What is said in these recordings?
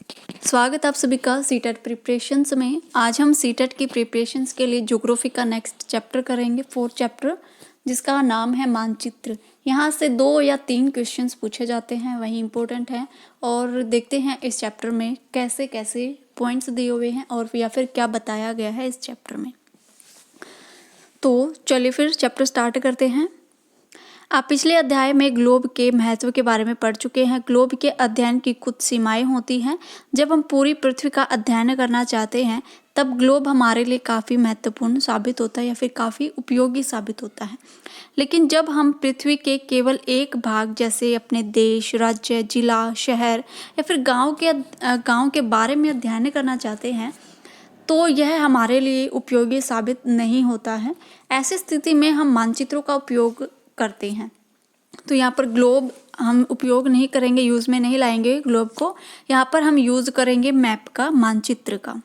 स्वागत आप सभी का सीटेट प्रिपरेशंस में। आज हम सीटेट की प्रिपरेशंस के लिए ज्योग्राफी का नेक्स्ट चैप्टर करेंगे, 4th चैप्टर, जिसका नाम है मानचित्र। यहाँ से 2 या 3 क्वेश्चंस पूछे जाते हैं, वही इंपॉर्टेंट हैं। और देखते हैं इस चैप्टर में कैसे कैसे पॉइंट्स दिए हुए हैं और या फिर क्या बताया गया है इस चैप्टर में। तो चलिए फिर चैप्टर स्टार्ट करते हैं। आप पिछले अध्याय में ग्लोब के महत्व के बारे में पढ़ चुके हैं। ग्लोब के अध्ययन की कुछ सीमाएं होती हैं। जब हम पूरी पृथ्वी का अध्ययन करना चाहते हैं तब ग्लोब हमारे लिए काफ़ी महत्वपूर्ण साबित होता है या फिर काफ़ी उपयोगी साबित होता है। लेकिन जब हम पृथ्वी के केवल एक भाग जैसे अपने देश, राज्य, जिला, शहर या फिर गाँव के बारे में अध्ययन करना चाहते हैं तो यह हमारे लिए उपयोगी साबित नहीं होता है। ऐसी स्थिति में हम मानचित्रों का उपयोग करते हैं। तो यहाँ पर ग्लोब हम उपयोग नहीं करेंगे, यूज़ में नहीं लाएंगे ग्लोब को। यहाँ पर हम यूज़ करेंगे मैप का, मानचित्र का।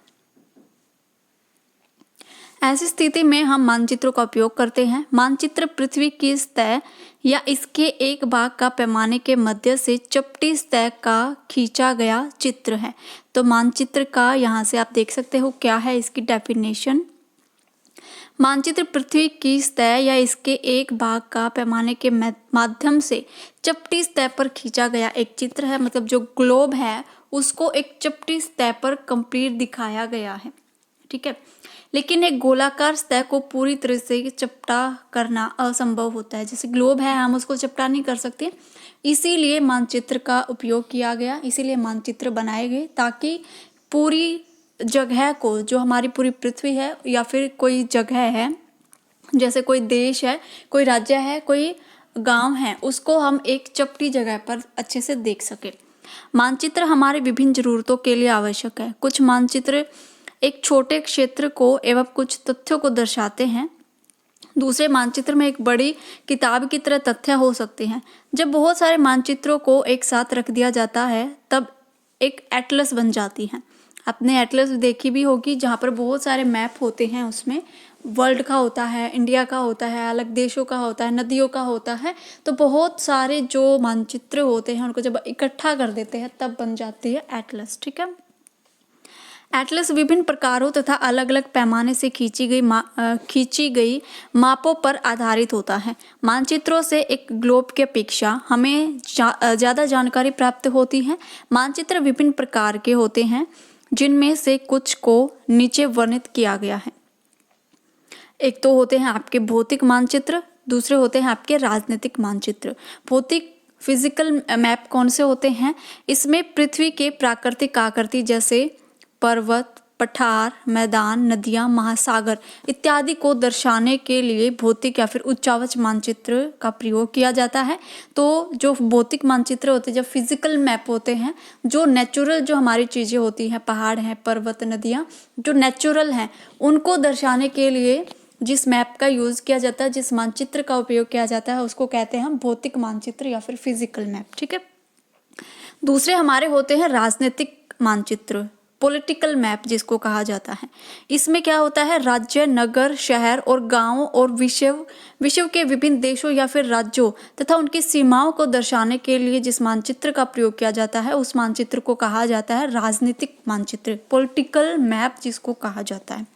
ऐसी स्थिति में हम मानचित्रों का उपयोग करते हैं। मानचित्र पृथ्वी की सतह या इसके एक भाग का पैमाने के मध्य से चपटी सतह का खींचा गया चित्र है। तो मानचित्र का यहाँ से आप देख सकते हो क्या है इसकी डेफिनेशन। मानचित्र पृथ्वी की सतह या इसके एक भाग का पैमाने के माध्यम से चपटी सतह पर खींचा गया एक चित्र है। मतलब जो ग्लोब है उसको एक चपटी सतह पर कंप्लीट दिखाया गया है, ठीक है। लेकिन एक गोलाकार सतह को पूरी तरह से चपटा करना असंभव होता है। जैसे ग्लोब है, हम उसको चपटा नहीं कर सकते, इसीलिए मानचित्र का उपयोग किया गया, इसीलिए मानचित्र बनाए गए ताकि पूरी जगह को, जो हमारी पूरी पृथ्वी है या फिर कोई जगह है, जैसे कोई देश है, कोई राज्य है, कोई गांव है, उसको हम एक चपटी जगह पर अच्छे से देख सके। मानचित्र हमारे विभिन्न जरूरतों के लिए आवश्यक है। कुछ मानचित्र एक छोटे क्षेत्र को एवं कुछ तथ्यों को दर्शाते हैं। दूसरे मानचित्र में एक बड़ी किताब की तरह तथ्य हो सकते हैं। जब बहुत सारे मानचित्रों को एक साथ रख दिया जाता है तब एक एटलस बन जाती है। आपने एटलस देखी भी होगी, जहाँ पर बहुत सारे मैप होते हैं। उसमें वर्ल्ड का होता है, इंडिया का होता है, अलग देशों का होता है, नदियों का होता है। तो बहुत सारे जो मानचित्र होते हैं उनको जब इकट्ठा कर देते हैं तब बन जाती है एटलस, ठीक है। एटलस विभिन्न प्रकारों तथा अलग अलग पैमाने से खींची गई मापों पर आधारित होता है। मानचित्रों से एक ग्लोब की अपेक्षा हमें ज़्यादा जानकारी प्राप्त होती है। मानचित्र विभिन्न प्रकार के होते हैं, जिनमें से कुछ को नीचे वर्णित किया गया है। एक तो होते हैं आपके भौतिक मानचित्र, दूसरे होते हैं आपके राजनीतिक मानचित्र। भौतिक फिजिकल मैप कौन से होते हैं? इसमें पृथ्वी के प्राकृतिक आकृति जैसे पर्वत, पठार, मैदान, नदियां, महासागर इत्यादि को दर्शाने के लिए भौतिक या फिर उच्चावच मानचित्र का प्रयोग किया जाता है। तो जो भौतिक मानचित्र होते हैं, जब फिजिकल मैप होते हैं, जो नेचुरल जो हमारी चीज़ें होती हैं, पहाड़ हैं, पर्वत, नदियाँ, जो नेचुरल हैं, उनको दर्शाने के लिए जिस मैप का यूज़ किया जाता है, जिस मानचित्र का उपयोग किया जाता है, उसको कहते हैं हम भौतिक मानचित्र या फिर फिजिकल मैप, ठीक है। दूसरे हमारे होते हैं राजनीतिक मानचित्र, पॉलिटिकल मैप जिसको कहा जाता है। इसमें क्या होता है? राज्य, नगर, शहर और गांव और विश्व के विभिन्न देशों या फिर राज्यों तथा उनकी सीमाओं को दर्शाने के लिए जिस मानचित्र का प्रयोग किया जाता है उस मानचित्र को कहा जाता है राजनीतिक मानचित्र, पॉलिटिकल मैप जिसको कहा जाता है,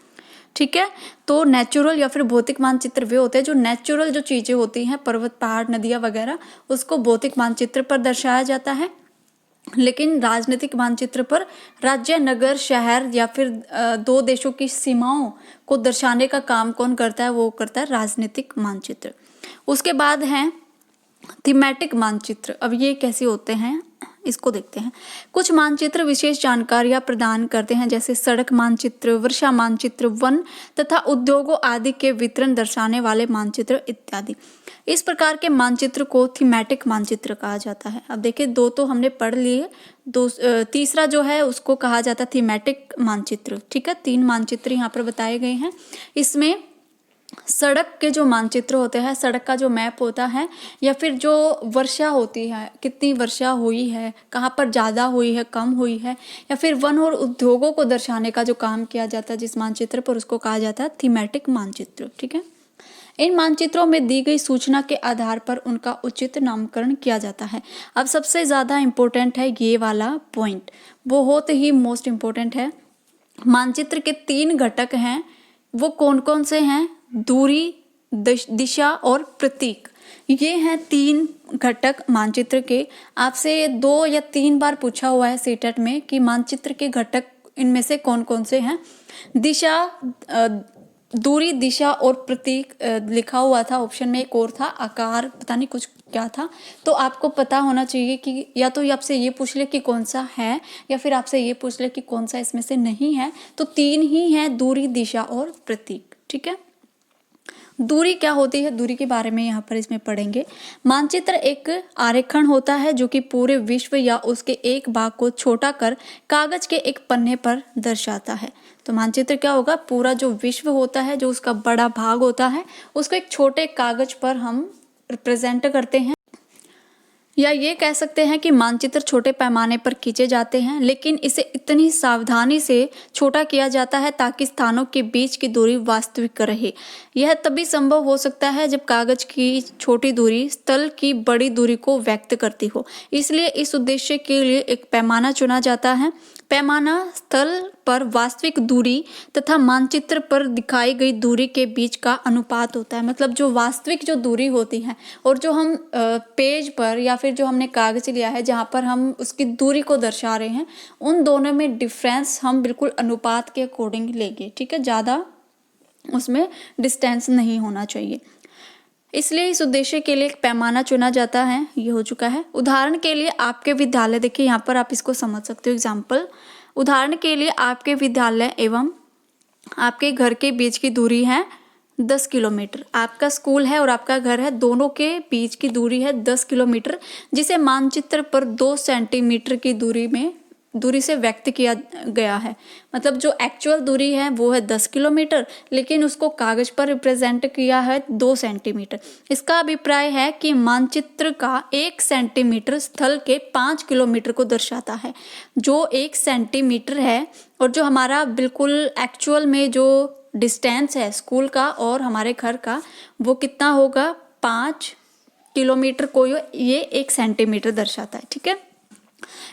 ठीक है। तो नेचुरल या फिर भौतिक मानचित्र वे होते हैं जो नेचुरल जो चीज़ें होती हैं, पर्वत, पहाड़, नदियाँ वगैरह, उसको भौतिक मानचित्र पर दर्शाया जाता है। लेकिन राजनीतिक मानचित्र पर राज्य, नगर, शहर या फिर 2 देशों की सीमाओं को दर्शाने का काम कौन करता है? वो करता है राजनीतिक मानचित्र। उसके बाद हैं थीमेटिक मानचित्र। अब ये कैसे होते हैं इसको देखते हैं। कुछ मानचित्र विशेष जानकारियां प्रदान करते हैं, जैसे सड़क मानचित्र, वर्षा मानचित्र, वन तथा उद्योगों आदि के वितरण दर्शाने वाले मानचित्र इत्यादि। इस प्रकार के मानचित्र को थीमेटिक मानचित्र कहा जाता है। अब देखिए, 2 तो हमने पढ़ लिए, तीसरा जो है उसको कहा जाता है थीमेटिक मानचित्र, ठीक है। 3 मानचित्र यहाँ पर बताए गए हैं। इसमें सड़क के जो मानचित्र होते हैं, सड़क का जो मैप होता है, या फिर जो वर्षा होती है, कितनी वर्षा हुई है, कहाँ पर ज़्यादा हुई है, कम हुई है, या फिर वन और उद्योगों को दर्शाने का जो काम किया जाता है जिस मानचित्र पर, उसको कहा जाता है थीमेटिक मानचित्र, ठीक है। इन मानचित्रों में दी गई सूचना के आधार पर उनका उचित नामकरण किया जाता है। अब सबसे ज़्यादा इम्पोर्टेंट है ये वाला पॉइंट, बहुत ही मोस्ट इम्पोर्टेंट है। मानचित्र के 3 घटक हैं, वो कौन कौन से हैं? दूरी, दिशा और प्रतीक। ये हैं 3 घटक मानचित्र के। आपसे 2 या 3 बार पूछा हुआ है सीटेट में कि मानचित्र के घटक इनमें से कौन कौन से हैं। दिशा, दूरी, दिशा और प्रतीक लिखा हुआ था ऑप्शन में, एक और था आकार, पता नहीं कुछ क्या था। तो आपको पता होना चाहिए कि या तो आपसे ये पूछ ले कि कौन सा है, या फिर आपसे ये पूछ ले कि कौन सा इसमें से नहीं है। तो 3 ही है, दूरी, दिशा और प्रतीक। ठीक है, दूरी क्या होती है, दूरी के बारे में यहाँ पर इसमें पढ़ेंगे। मानचित्र एक आरेखन होता है जो कि पूरे विश्व या उसके एक भाग को छोटा कर कागज के एक पन्ने पर दर्शाता है। तो मानचित्र क्या होगा? पूरा जो विश्व होता है, जो उसका बड़ा भाग होता है, उसको एक छोटे कागज पर हम रिप्रेजेंट करते हैं। या ये कह सकते हैं कि मानचित्र छोटे पैमाने पर खींचे जाते हैं, लेकिन इसे इतनी सावधानी से छोटा किया जाता है ताकि स्थानों के बीच की दूरी वास्तविक रहे। यह तभी संभव हो सकता है जब कागज की छोटी दूरी स्थल की बड़ी दूरी को व्यक्त करती हो। इसलिए इस उद्देश्य के लिए एक पैमाना चुना जाता है। पैमाना स्थल पर वास्तविक दूरी तथा मानचित्र पर दिखाई गई दूरी के बीच का अनुपात होता है। मतलब जो वास्तविक जो दूरी होती है और जो हम पेज पर या फिर जो हमने कागज लिया है जहाँ पर हम उसकी दूरी को दर्शा रहे हैं, उन दोनों में डिफरेंस हम बिल्कुल अनुपात के अकॉर्डिंग लेंगे। ठीक है, ज़्यादा उसमें डिस्टेंस नहीं होना चाहिए। इसलिए इस उद्देश्य के लिए एक पैमाना चुना जाता है। ये हो चुका है। उदाहरण के लिए आपके विद्यालय, देखिए यहाँ पर आप इसको समझ सकते हो एग्जाम्पल। उदाहरण के लिए आपके विद्यालय एवं आपके घर के बीच की दूरी है 10 किलोमीटर। आपका स्कूल है और आपका घर है, दोनों के बीच की दूरी है 10 किलोमीटर, जिसे मानचित्र पर 2 सेंटीमीटर की दूरी से व्यक्त किया गया है। मतलब जो एक्चुअल दूरी है वो है 10 किलोमीटर, लेकिन उसको कागज पर रिप्रेजेंट किया है 2 सेंटीमीटर। इसका अभिप्राय है कि मानचित्र का 1 सेंटीमीटर स्थल के 5 किलोमीटर को दर्शाता है। जो 1 सेंटीमीटर है और जो हमारा बिल्कुल एक्चुअल में जो डिस्टेंस है स्कूल का और हमारे घर का, वो कितना होगा? 5 किलोमीटर को ये 1 सेंटीमीटर दर्शाता है। ठीक है,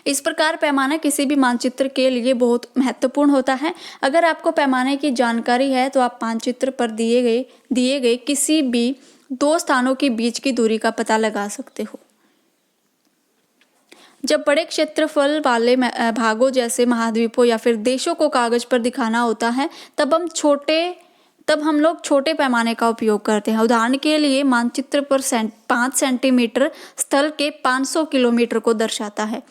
इस प्रकार पैमाना किसी भी मानचित्र के लिए बहुत महत्वपूर्ण होता है। अगर आपको पैमाने की जानकारी है तो आप मानचित्र पर दिए गए किसी भी 2 स्थानों के बीच की दूरी का पता लगा सकते हो। जब बड़े क्षेत्रफल वाले भागों जैसे महाद्वीपों या फिर देशों को कागज पर दिखाना होता है, तब हम लोग छोटे पैमाने का उपयोग करते हैं। उदाहरण के लिए मानचित्र पर 5 सेंटीमीटर स्थल के 500 किलोमीटर को दर्शाता है।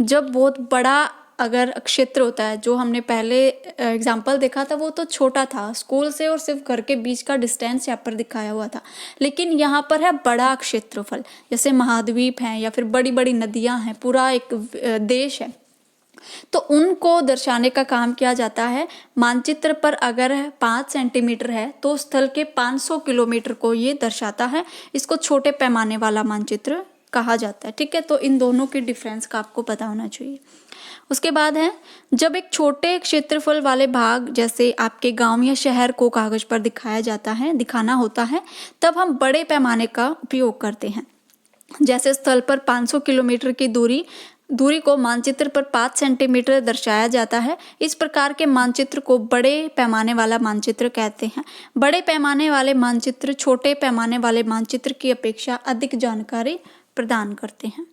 जब बहुत बड़ा अगर क्षेत्र होता है, जो हमने पहले एग्जाम्पल देखा था वो तो छोटा था, स्कूल से और सिर्फ घर के बीच का डिस्टेंस यहाँ पर दिखाया हुआ था, लेकिन यहाँ पर है बड़ा क्षेत्रफल, जैसे महाद्वीप हैं या फिर बड़ी बड़ी नदियाँ हैं, पूरा एक देश है, तो उनको दर्शाने का काम किया जाता है। मानचित्र पर अगर 5 सेंटीमीटर है तो स्थल के 500 किलोमीटर को ये दर्शाता है। इसको छोटे पैमाने वाला मानचित्र कहा जाता है। ठीक है, तो इन दोनों के डिफरेंस का आपको पता होना चाहिए। उसके बाद है, जब एक छोटे क्षेत्रफल वाले भाग जैसे आपके गांव या शहर को कागज पर दिखाना होता है, तब हम बड़े पैमाने का उपयोग करते हैं। जैसे स्थल पर 500 किलोमीटर की दूरी को मानचित्र पर 5 सेंटीमीटर दर्शाया जाता है। इस प्रकार के मानचित्र को बड़े पैमाने वाला मानचित्र कहते हैं। बड़े पैमाने वाले मानचित्र छोटे पैमाने वाले मानचित्र की अपेक्षा अधिक जानकारी प्रदान करते हैं।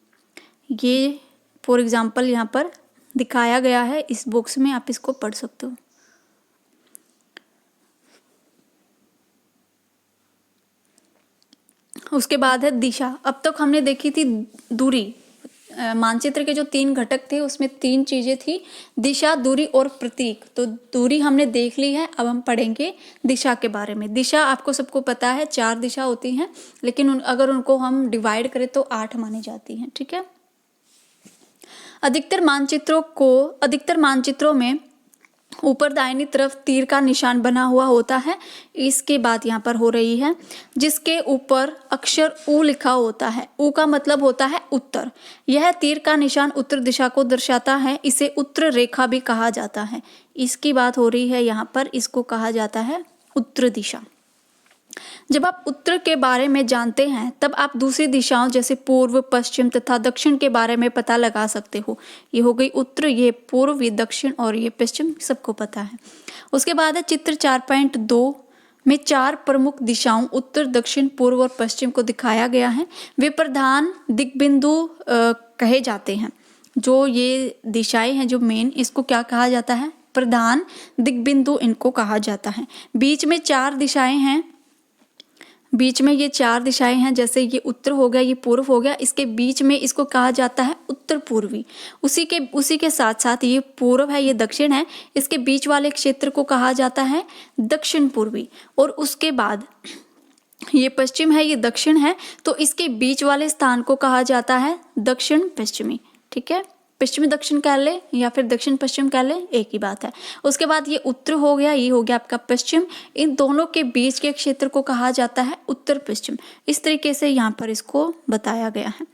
ये फॉर एग्जाम्पल यहाँ पर दिखाया गया है इस बॉक्स में, आप इसको पढ़ सकते हो। उसके बाद है दिशा। अब तक हमने देखी थी दूरी। मानचित्र के जो 3 घटक थे उसमें 3 चीजें थी, दिशा, दूरी और प्रतीक। तो दूरी हमने देख ली है, अब हम पढ़ेंगे दिशा के बारे में। दिशा आपको सबको पता है 4 दिशा होती हैं, लेकिन अगर उनको हम डिवाइड करें तो 8 मानी जाती हैं। ठीक है, अधिकतर मानचित्रों में ऊपर दाहिनी तरफ तीर का निशान बना हुआ होता है। इसकी बात यहाँ पर हो रही है, जिसके ऊपर अक्षर ऊ लिखा होता है। ऊ का मतलब होता है उत्तर। यह तीर का निशान उत्तर दिशा को दर्शाता है। इसे उत्तर रेखा भी कहा जाता है। इसकी बात हो रही है यहाँ पर, इसको कहा जाता है उत्तर दिशा। जब आप उत्तर के बारे में जानते हैं तब आप दूसरी दिशाओं जैसे पूर्व, पश्चिम तथा दक्षिण के बारे में पता लगा सकते हो। ये हो गई उत्तर, ये पूर्व, ये दक्षिण और ये पश्चिम, सबको पता है। उसके बाद है चित्र 4.2 में 4 प्रमुख दिशाओं उत्तर, दक्षिण, पूर्व और पश्चिम को दिखाया गया है। वे प्रधान दिग्बिंदु कहे जाते हैं। जो ये दिशाएं हैं, जो मेन, इसको क्या कहा जाता है? प्रधान दिग्बिंदु इनको कहा जाता है। बीच में 4 दिशाएं हैं, बीच में ये 4 दिशाएं हैं, जैसे ये उत्तर हो गया, ये पूर्व हो गया, इसके बीच में इसको कहा जाता है उत्तर पूर्वी। उसी के साथ साथ ये पूर्व है, ये दक्षिण है, इसके बीच वाले क्षेत्र को कहा जाता है दक्षिण पूर्वी। और उसके बाद ये पश्चिम है, ये दक्षिण है, तो इसके बीच वाले स्थान को कहा जाता है दक्षिण पश्चिमी। ठीक है, पश्चिमी दक्षिण कह ले या फिर दक्षिण पश्चिम कह ले, एक ही बात है। उसके बाद ये उत्तर हो गया, ये हो गया आपका पश्चिम, इन दोनों के बीच के क्षेत्र को कहा जाता है उत्तर पश्चिम। इस तरीके से यहाँ पर इसको बताया गया है।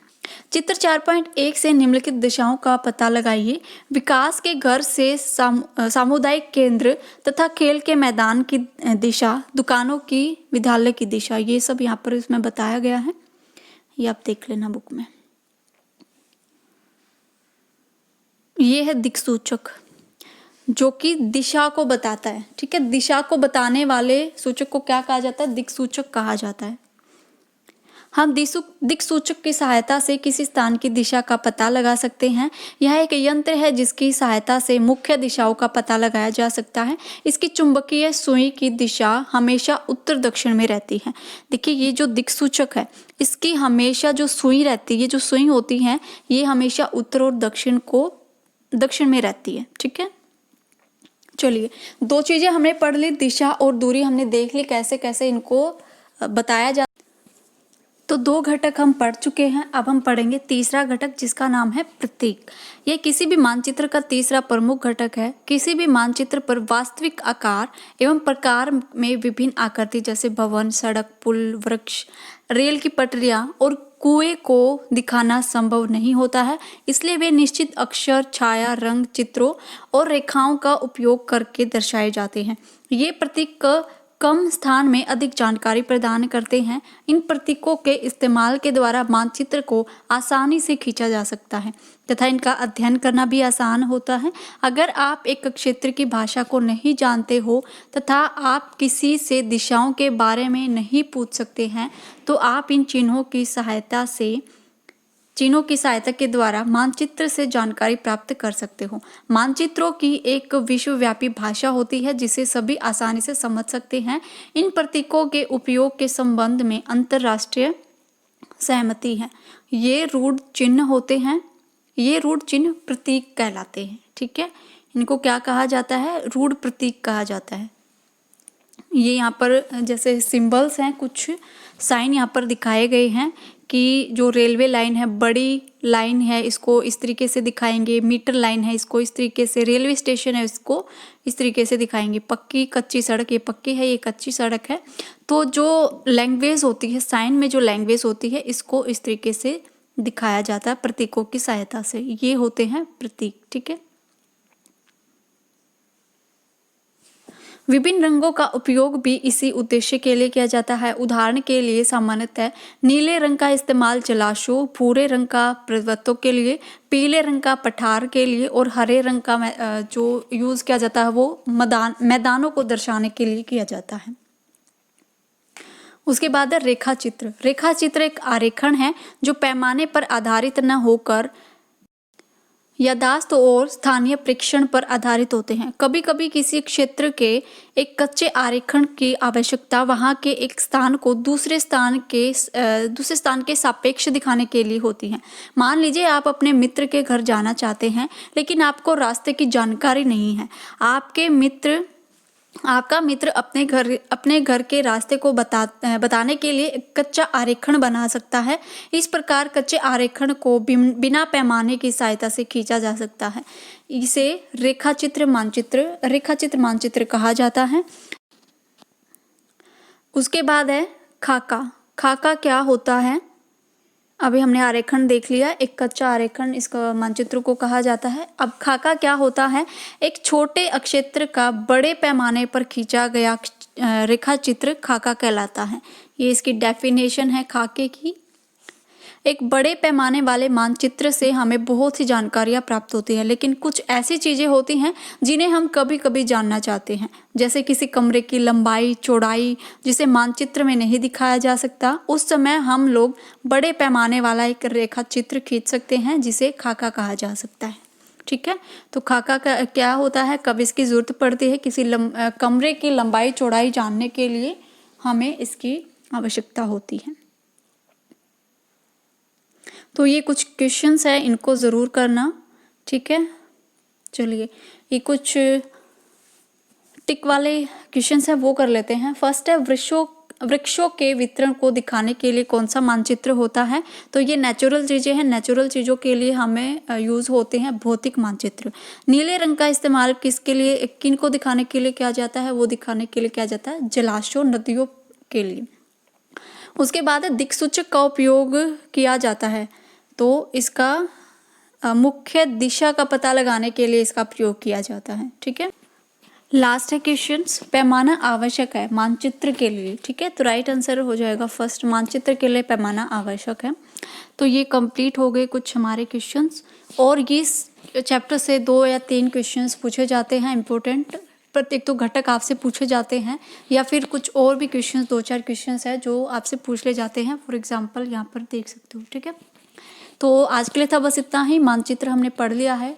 चित्र 4.1 से निम्नलिखित दिशाओं का पता लगाइए। विकास के घर से सामुदायिक केंद्र तथा खेल के मैदान की दिशा, दुकानों की, विद्यालय की दिशा, ये सब यहाँ पर इसमें बताया गया है। ये आप देख लेना बुक में। ये है दिक्सूचक, जो कि दिशा को बताता है। ठीक है, दिशा को बताने वाले सूचक को क्या कहा जाता है? दिक्सूचक कहा जाता है। हम दिक्सूचक की सहायता से किसी स्थान की दिशा का पता लगा सकते हैं। यह एक यंत्र है जिसकी सहायता से मुख्य दिशाओं का पता लगाया जा सकता है। इसकी चुंबकीय सुई की दिशा हमेशा उत्तर दक्षिण में रहती है। देखिए, ये जो दिक्सूचक है, इसकी हमेशा जो सुई रहती है, ये जो सुई होती है, ये हमेशा उत्तर और दक्षिण में रहती है। ठीक है, चलिए 2 चीजें हमने पढ़ ली, दिशा और दूरी हमने देख ली, कैसे कैसे इनको बताया जा। तो 2 घटक हम पढ़ चुके हैं। अब हम पढ़ेंगे तीसरा घटक, जिसका नाम है प्रतीक। यह किसी भी मानचित्र का तीसरा प्रमुख घटक है। किसी भी मानचित्र पर वास्तविक आकार एवं प्रकार में विभिन्न आकृति जैसे भवन, सड़क, पुल, वृक्ष, रेल की पटरियां और कुएं को दिखाना संभव नहीं होता है। इसलिए वे निश्चित अक्षर, छाया, रंग, चित्रों और रेखाओं का उपयोग करके दर्शाए जाते हैं। ये प्रतीक कम स्थान में अधिक जानकारी प्रदान करते हैं। इन प्रतीकों के इस्तेमाल के द्वारा मानचित्र को आसानी से खींचा जा सकता है तथा इनका अध्ययन करना भी आसान होता है। अगर आप एक क्षेत्र की भाषा को नहीं जानते हो तथा आप किसी से दिशाओं के बारे में नहीं पूछ सकते हैं, तो आप इन चिन्हों की सहायता के द्वारा मानचित्र से जानकारी प्राप्त कर सकते हो। मानचित्रों की एक विश्वव्यापी भाषा होती है जिसे सभी आसानी से समझ सकते हैं। इन प्रतीकों के उपयोग के संबंध में अंतरराष्ट्रीय सहमति है। ये रूढ़ चिन्ह होते हैं, ये रूढ़ चिन्ह प्रतीक कहलाते हैं। ठीक है, इनको क्या कहा जाता है? रूढ़ प्रतीक कहा जाता है। ये यहाँ पर जैसे सिंबल्स हैं, कुछ साइन यहाँ पर दिखाए गए हैं कि जो रेलवे लाइन है, बड़ी लाइन है, इसको इस तरीके से दिखाएंगे। मीटर लाइन है, इसको इस तरीके से। रेलवे स्टेशन है, इसको इस तरीके से दिखाएंगे। पक्की कच्ची सड़क, ये पक्की है, ये कच्ची सड़क है। तो जो लैंग्वेज होती है, साइन में जो लैंग्वेज होती है, इसको इस तरीके से दिखाया जाता है प्रतीकों की सहायता से। ये होते हैं प्रतीक। ठीक है, विभिन्न रंगों का उपयोग भी इसी उद्देश्य के लिए किया जाता है। उदाहरण के लिए सामान्यतः नीले रंग का इस्तेमाल जलाशयों, भूरे रंग का पर्वतों के लिए, पीले रंग का पठार के लिए और हरे रंग का जो यूज़ किया जाता है वो मैदानों को दर्शाने के लिए किया जाता है। उसके बाद है रेखा चित्र। रेखा चित्र एक आरेखन है जो पैमाने पर आधारित न होकर याददाश्त और स्थानीय प्रेक्षण पर आधारित होते हैं। कभी कभी किसी क्षेत्र के एक कच्चे आरेखन की आवश्यकता वहां के एक स्थान को दूसरे स्थान के सापेक्ष दिखाने के लिए होती है। मान लीजिए आप अपने मित्र के घर जाना चाहते हैं, लेकिन आपको रास्ते की जानकारी नहीं है। आपका मित्र अपने घर के रास्ते को बताने के लिए एक कच्चा आरेखन बना सकता है। इस प्रकार कच्चे आरेखन को बिना पैमाने की सहायता से खींचा जा सकता है। इसे रेखाचित्र मानचित्र कहा जाता है। उसके बाद है खाका। खाका क्या होता है? अभी हमने आरेखन देख लिया, एक कच्चा आरेखन इसका मानचित्र को कहा जाता है। अब खाका क्या होता है? एक छोटे क्षेत्र का बड़े पैमाने पर खींचा गया रेखा चित्र खाका कहलाता है। ये इसकी डेफिनेशन है खाके की। एक बड़े पैमाने वाले मानचित्र से हमें बहुत सी जानकारियाँ प्राप्त होती है, लेकिन कुछ ऐसी चीज़ें होती हैं जिन्हें हम कभी कभी जानना चाहते हैं, जैसे किसी कमरे की लंबाई चौड़ाई जिसे मानचित्र में नहीं दिखाया जा सकता। उस समय हम लोग बड़े पैमाने वाला एक रेखा चित्र खींच सकते हैं जिसे खाका कहा जा सकता है। ठीक है, तो खाका का क्या होता है, कब इसकी ज़रूरत पड़ती है, किसी कमरे की लंबाई चौड़ाई जानने के लिए हमें इसकी आवश्यकता होती है। तो ये कुछ क्वेश्चंस है, इनको ज़रूर करना। ठीक है, चलिए ये कुछ टिक वाले क्वेश्चंस है वो कर लेते हैं। फर्स्ट है वृक्षों के वितरण को दिखाने के लिए कौन सा मानचित्र होता है। तो ये नेचुरल चीज़ें हैं, नेचुरल चीज़ों के लिए हमें यूज़ होते हैं भौतिक मानचित्र। नीले रंग का इस्तेमाल किसके लिए, किन को दिखाने के लिए किया जाता है, वो दिखाने के लिए किया जाता है जलाशयों नदियों के लिए। उसके बाद दिक्सूचक का उपयोग किया जाता है, तो इसका मुख्य दिशा का पता लगाने के लिए इसका प्रयोग किया जाता है। ठीक है, लास्ट है क्वेश्चंस, पैमाना आवश्यक है मानचित्र के लिए। ठीक है, तो राइट आंसर हो जाएगा फर्स्ट, मानचित्र के लिए पैमाना आवश्यक है। तो ये कंप्लीट हो गए कुछ हमारे क्वेश्चंस, और इस चैप्टर से 2 या 3 क्वेश्चंस पूछे जाते हैं इम्पोर्टेंट। प्रत्येक तो घटक आपसे पूछे जाते हैं, या फिर कुछ और भी क्वेश्चंस 2-4 क्वेश्चंस है जो आपसे पूछ ले जाते हैं। फॉर एग्जांपल यहाँ पर देख सकते हो। ठीक है, तो आज के लिए था बस इतना ही, मानचित्र हमने पढ़ लिया है।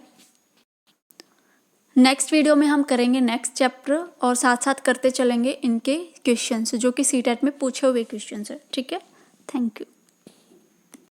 नेक्स्ट वीडियो में हम करेंगे नेक्स्ट चैप्टर, और साथ साथ करते चलेंगे इनके क्वेश्चंस जो कि सीटेट में पूछे हुए क्वेश्चंस है। ठीक है, थैंक यू।